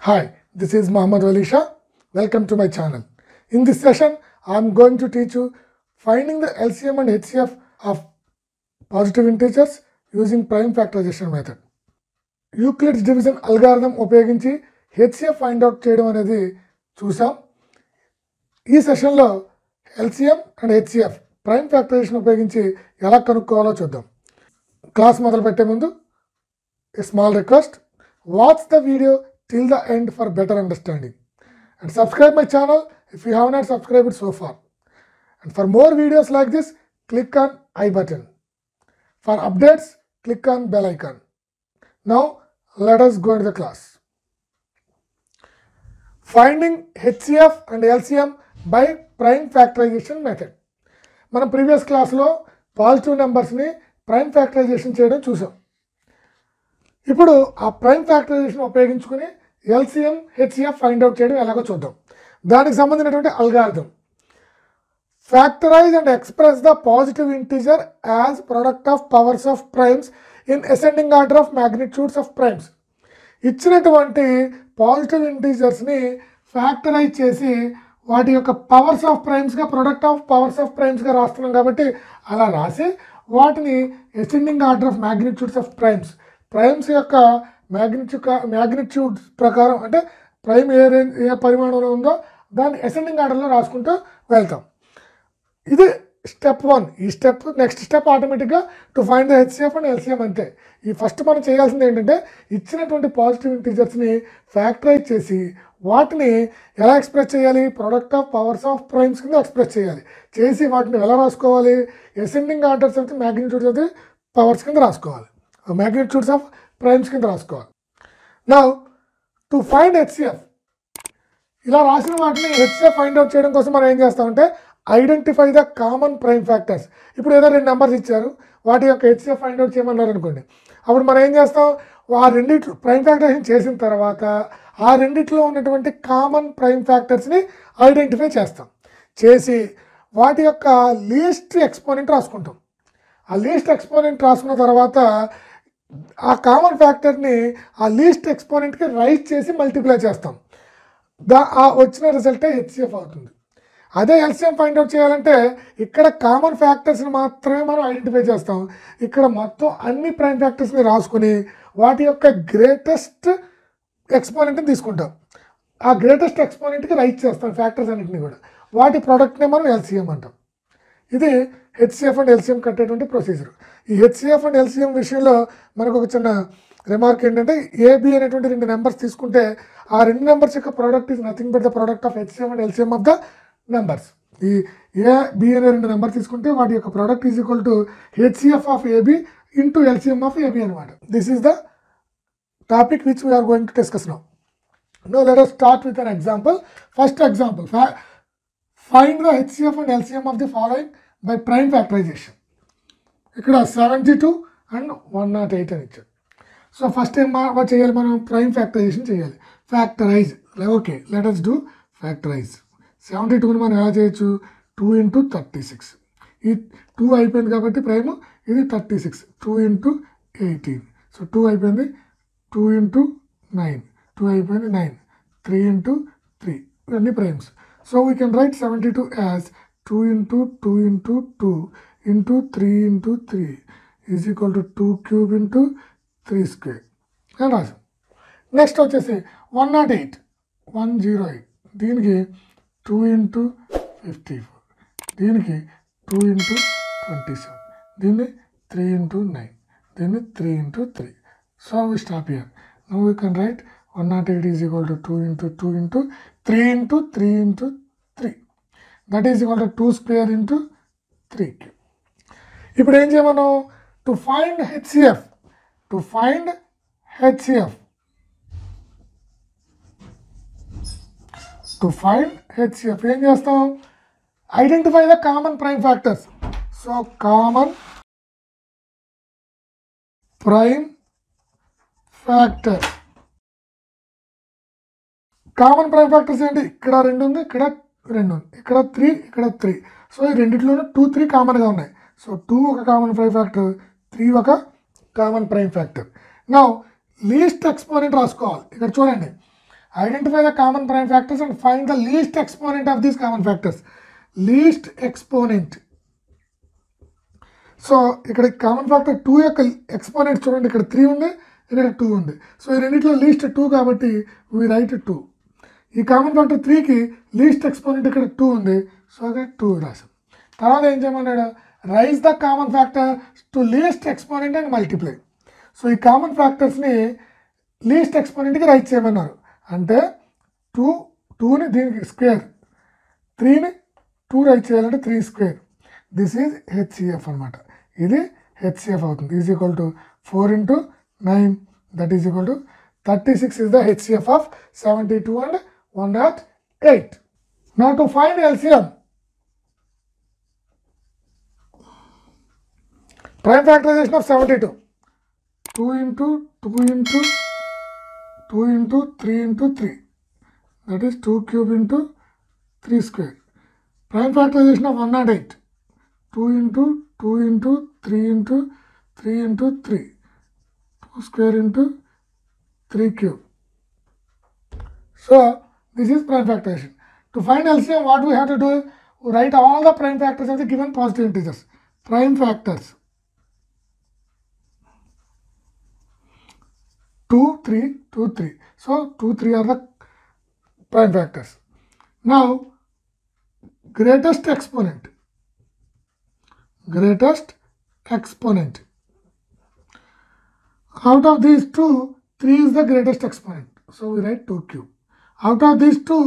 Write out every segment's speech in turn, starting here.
Hi, this is Muhammad Wali Shah. Welcome to my channel. In this session, I am going to teach you finding the LCM and HCF of positive integers using prime factorization method. Euclid's division algorithm ఉపయోగించి HCF find out చేయడం అనేది చూసాం. ఈ సెషన్లో LCM and HCF prime factorization ఉపయోగించి ఎలా కనుక్కోవాలో చూద్దాం. Class మొదలు పెట్టే ముందు a small request, watch the video till the end for better understanding and subscribe my channel if you have not subscribed so far, and for more videos like this click on I button. For updates click on bell icon. Now let us go into the class. Finding HCF and LCM by prime factorization method. మనం previous క్లాస్లో పాజిటివ్ నెంబర్స్ని prime factorization చేయడం చూసాం. ఇప్పుడు ఆ prime factorization ఉపయోగించుకుని LCM HCF find out చేయడం ఎలాగో చూద్దాం. దానికి సంబంధించినటువంటి algorithm. Factorize and express the positive integer as product of powers of primes in ascending order of magnitudes of primes. ఇచ్చినటువంటి పాజిటివ్ ఇంటీజర్స్ని ఫ్యాక్టరైజ్ చేసి వాటి యొక్క పవర్స్ ఆఫ్ ప్రైమ్స్గా ప్రొడక్ట్ ఆఫ్ పవర్స్ ఆఫ్ ప్రైమ్స్గా రాస్తున్నాం కాబట్టి అలా రాసి వాటిని ascending order of magnitudes of primes యొక్క మ్యాగ్నిట్యూడ్స్ ప్రకారం, అంటే ప్రైమ్ ఏ పరిమాణంలో ఉందో దాన్ని అసెండింగ్ ఆర్డర్లో రాసుకుంటూ వెళ్తాం. ఇది స్టెప్ 1. ఈ స్టెప్ నెక్స్ట్ స్టెప్ ఆటోమేటిక్గా to find the HCF and LCM అంతే. ఈ ఫస్ట్ మనం చేయాల్సింది ఏంటంటే ఇచ్చినటువంటి పాజిటివ్ ఇంటీజర్స్ని ఫ్యాక్టరైజ్ చేసి వాటిని ఎలా ఎక్స్ప్రెస్ చేయాలి, product of powers of primes కింద ఎక్స్ప్రెస్ చేసి వాటిని ఎలా రాసుకోవాలి, ascending orders of the magnitudes of the powers కింద రాసుకోవాలి, మ్యాగ్నిట్యూడ్స్ ఆఫ్ ప్రైమ్స్ కింద రాసుకోవాలి. నౌ టు ఫైండ్ హెచ్సిఎఫ్, ఇలా రాసిన వాటిని హెచ్సిఎఫ్ ఫైండ్ అవుట్ చేయడం కోసం మనం ఏం చేస్తామంటే identify the common prime factors. ఇప్పుడు ఏదో 2 నెంబర్స్ ఇచ్చారు, వాటి యొక్క హెచ్సిఎఫ్ ఫైండ్ అవుట్ చేయమన్నారు అనుకోండి. అప్పుడు మనం ఏం చేస్తాం, ఆ రెండిట్లో ప్రైమ్ ఫ్యాక్టరేషన్ చేసిన తర్వాత ఆ రెండిట్లో ఉన్నటువంటి కామన్ ప్రైమ్ ఫ్యాక్టర్స్ని ఐడెంటిఫై చేసి వాటి యొక్క లీస్ట్ ఎక్స్పోనెంట్ రాసుకుంటాం. ఆ లీస్ట్ ఎక్స్పోనెంట్ రాసుకున్న తర్వాత ఆ కామన్ ఫ్యాక్టర్ని ఆ లీస్ట్ ఎక్స్పోనెంట్కి రైట్ చేసి మల్టిప్లై చేస్తాం. ఆ వచ్చిన రిజల్టే హెచ్సిఎఫ్ అవుతుంది. అదే ఎల్సిఎం ఫైండ్ అవుట్ చేయాలంటే ఇక్కడ కామన్ ఫ్యాక్టర్స్ని మాత్రమే మనం ఐడెంటిఫై చేస్తాం. ఇక్కడ మొత్తం అన్ని ప్రైమ్ ఫ్యాక్టర్స్ని రాసుకుని వాటి యొక్క గ్రేటెస్ట్ ఎక్స్పోనెంట్ని తీసుకుంటాం. ఆ గ్రేటెస్ట్ ఎక్స్పోనెంట్కి రైట్ చేస్తాం ఫ్యాక్టర్స్ అన్నింటినీ కూడా. వాటి ప్రోడక్ట్నే మనం ఎల్సిఎం అంటాం. ఇది హెచ్సిఎఫ్ అండ్ ఎల్సిఎం కట్టేటువంటి ప్రొసీజర్. ఈ హెచ్సిఎఫ్ అండ్ ఎల్సిఎం విషయంలో మనకు ఒక చిన్న రిమార్క్ ఏంటంటే, ఏబి అనేటువంటి 2 నెంబర్స్ తీసుకుంటే ఆ 2 నెంబర్స్ యొక్క product is nothing but the product of HCF and LCM of the numbers. ఈ ఏబి అనే 2 నెంబర్ తీసుకుంటే వాటి యొక్క product is equal to HCF of AB into LCM of AB అనమాట. This is the topic which we are going to discuss now. Now let us start with an example. First example, find the HCF and LCM of the following by prime factorization. ఇక్కడ 72 and 108 అని ఇచ్చారు. So first ఏం చేయాలి, మనం prime factorization చేయాలి. Factorize, okay let us do factorize. 72ని మనం ఎలా చేయొచ్చు, 2 × 36. ఈ 2 అయిపోయింది కాబట్టి ప్రైమ్, ఇది 36, 2 × 18. సో 2 అయిపోయింది, 2 × 9, 2 అయిపోయింది 9, 3 × 3, ఇవన్నీ primes. So we can write 72 as 2 × 2 × 2 × 3 × 3 is equal to 2³ × 3² అని రాసాం. నెక్స్ట్ వచ్చేసి 108, దీనికి 2 × 54, దీనికి 2 × 27, దీన్ని 3 × 9, దీన్ని 3 × 3. So we stop here. Now we can write 108 is equal to 2 × 2 × 3 × 3 × 3. That is equal to 2² × 3³. ఇప్పుడు ఏం చేయమను, టు ఫైండ్ హెచ్సిఎఫ్ ఏం చేస్తాం, identify the common prime factors. So common prime factors, common prime factors ఏంటి, ఇక్కడ 2 ఉంది, ఇక్కడ 2 ఉంది, ఇక్కడ 3, ఇక్కడ 3. సో ఈ రెండిట్లోనూ 2, 3 కామన్గా ఉన్నాయి. సో 2 ఒక కామన్ ప్రైమ్ ఫ్యాక్టర్, 3 ఒక common prime factor. Now least exponent రాసుకోవాలి. ఇక్కడ చూడండి, Identify the common prime factors and find the least exponent of these common factors. Least exponent. So ఇక్కడ కామన్ ఫ్యాక్టర్ 2 యొక్క ఎక్స్పోనెంట్ చూడండి, ఇక్కడ 3 ఉంది, ఇక్కడ 2 ఉంది. సో ఈ రెండింటిలో లీస్ట్ 2 కాబట్టి వీ రైట్ 2. ఈ కామన్ ఫ్యాక్టర్ 3కి లీస్ట్ ఎక్స్పోనెంట్ ఇక్కడ 2 ఉంది, సో అక్కడ 2 రాసాం. తర్వాత ఏం చేయమన్నాడు, raise the common factor to least exponent and multiply. So ఈ కామన్ ఫ్యాక్టర్స్ని లీస్ట్ ఎక్స్పోనెంట్కి రైట్ చేయమన్నారు. అంటే 2ని దీనికి స్క్వేర్, 3ని 2 రైట్ చేయాలంటే 3 స్క్వేర్. దిస్ ఈజ్ హెచ్సిఎఫ్ అనమాట. ఇది హెచ్సిఎఫ్ అవుతుంది. Is equal to 4 × 9, that is equal to 36 is the HCF of 72 and 108. Now to find LCM, prime factorization of 72, 2 × 2 × 2 × 3 × 3, that is 2 cube × 3 square. Prime factorization of 108, 2 × 2 × 3 × 3 × 3, 2 square × 3 cube. So this is prime factorization. To find LCM, what we have to do is write all the prime factors of the given positive integers. Prime factors 2, 3, 2, 3. So 2, 3 are the prime factors. Now greatest exponent. Out of these two, 3 is the greatest exponent. So we write 2 cube. Out of these two,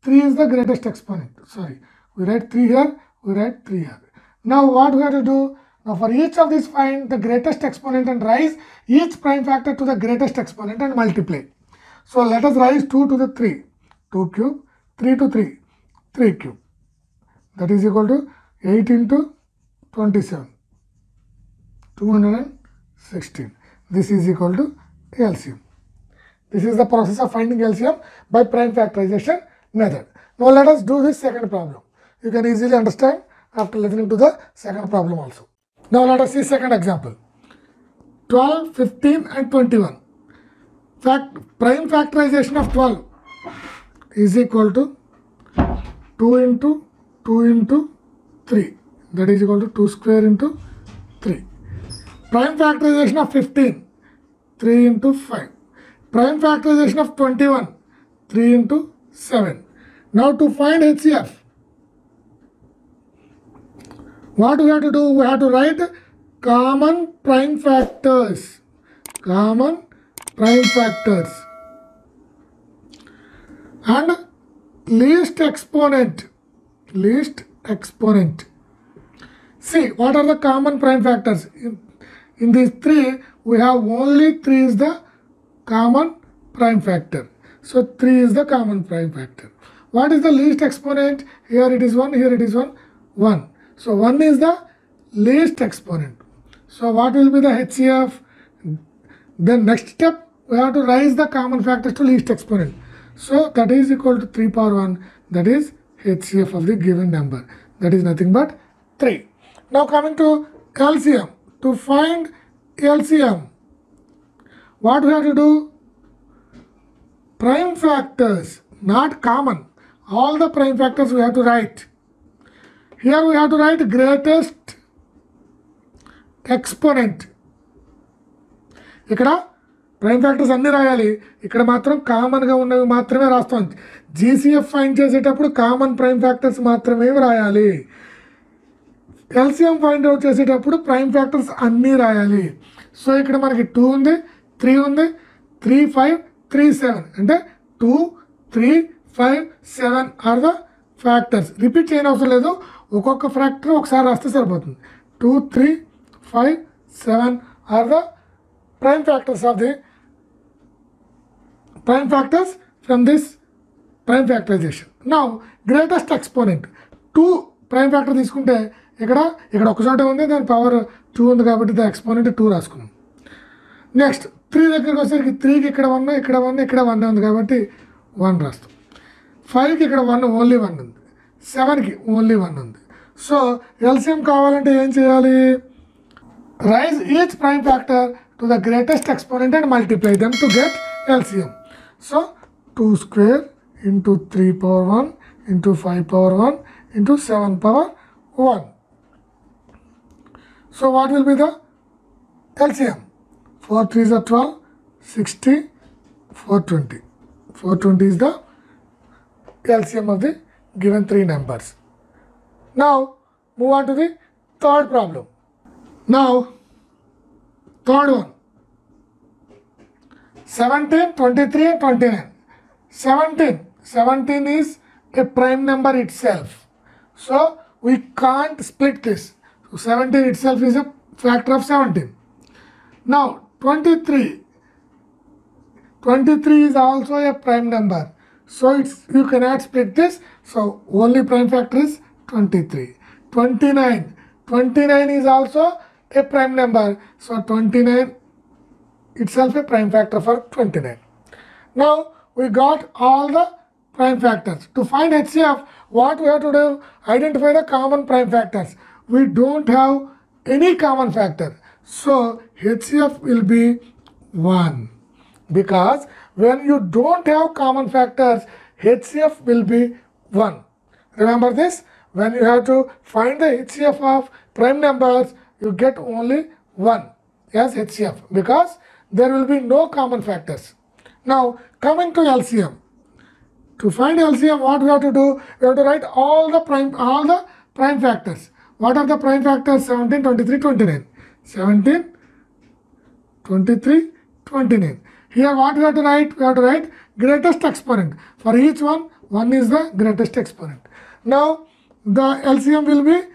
3 is the greatest exponent. Sorry, we write 3 here, we write 3 here. Now what we have to do? Now for each of these, find the greatest exponent and raise each prime factor to the greatest exponent and multiply. So let us raise 2 to the 3. 2 cube, 3 to 3, 3 cube. That is equal to 8 × 27, 216. This is equal to LCM. This is the process of finding LCM by prime factorization method. Now let us do this second problem. You can easily understand after listening to the second problem also. Now let us see second example. 12, 15 and 21. Prime factorization of 12 is equal to 2 × 2 × 3. That is equal to 2 square × 3. Prime factorization of 15, 3 × 5. Prime factorization of 21, 3 × 7. Now to find HCF, what we have to do? We have to write common prime factors. And least exponent. See, what are the common prime factors? In these 3, we have only 3 is the common prime factor. So 3 is the common prime factor. What is the least exponent? Here it is 1, here it is 1. So 1 is the least exponent. So what will be the HCF? Then next step, we have to raise the common factors to least exponent. So that is equal to 3 power 1. That is HCF of the given number. That is nothing but 3. Now coming to LCM. To find LCM, what we have to do? Prime factors, not common. All the prime factors we have to write. Here we have to write greatest exponent. ఇక్కడ prime factors అన్నీ రాయాలి. ఇక్కడ మాత్రం కామన్గా ఉన్నవి మాత్రమే రాస్తాం. GCF find చేసేటప్పుడు కామన్ ప్రైమ్ ఫ్యాక్టర్స్ మాత్రమే రాయాలి. ఎల్సిఎం ఫైండ్ అవుట్ చేసేటప్పుడు ప్రైమ్ ఫ్యాక్టర్స్ అన్నీ రాయాలి. సో ఇక్కడ మనకి 2 ఉంది, 3 ఉంది, 3, 5, 3, 7. అంటే 2, 3, 5, 7 ఆర్ ద ఫ్యాక్టర్స్. రిపీట్ చేయని అవసరం లేదు, ఒక్కొక్క ఫ్యాక్టర్ ఒకసారి రాస్తే సరిపోతుంది. 2, 3, 5, 7 are the prime factors of the prime factors from this prime factorization. Now greatest exponent 2 prime factor తీసుకుంటే ఇక్కడ ఒక చోట ఉంది, దాని పవర్ 2 ఉంది కాబట్టి ద ఎక్స్పోనెంట్ 2 రాసుకున్నాం. నెక్స్ట్ 3 దగ్గరికి వచ్చేసరికి 3కి ఇక్కడ 1, ఇక్కడ 1, ఇక్కడ 1 ఉంది కాబట్టి 1 రాస్తాం. 5కి ఇక్కడ 1 ఓన్లీ 1 ఉంది, 7కి ఓన్లీ 1 ఉంది. సో ఎల్సిఎం కావాలంటే ఏం చేయాలి? Raise each prime factor to the greatest exponent and multiply them to get LCM. So 2 square into 3 power 1 into 5 power 1 into 7 power 1. So what will be the LCM? 4 3s are 12, 60, 420. 420 is the LCM of the given three numbers. Now move on to the third problem. Now third one, 17, 23 and 29. 17 is a prime number itself. So we can't split this. So 17 itself is a factor of 17. Now 23 is also a prime number. So you cannot split this. So only prime factor is 23. 29 is also a prime number. So 29 itself a prime factor for 29. Now we got all the prime factors. To find HCF, what we have to do? Identify the common prime factors. We don't have any common factor. So HCF will be 1. Because when you don't have common factors, HCF will be 1. Remember this? When you have to find the HCF of prime numbers, you get only 1 as HCF because there will be no common factors. Now coming to LCM. To find LCM, what we have to do? We have to write all the prime factors. What are the prime factors? 17, 23, 29. 17, 23, 29. Here what we have to write? We have to write greatest exponent. For each one, 1 is the greatest exponent. Now the LCM will be,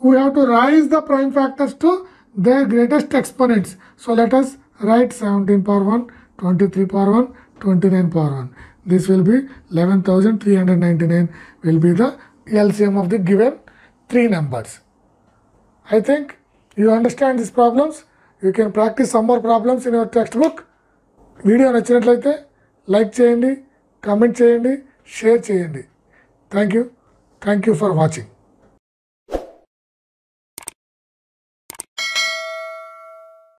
we have to raise the prime factors to their greatest exponents. So let us write 17 power 1, 23 power 1, 29 power 1. This will be 11,399 will be the LCM of the given three numbers. I think you understand these problems. You can practice some more problems in your textbook. Video నచ్చినట్లయితే like చేయండి, comment చేయండి, share చేయండి. Thank you for watching.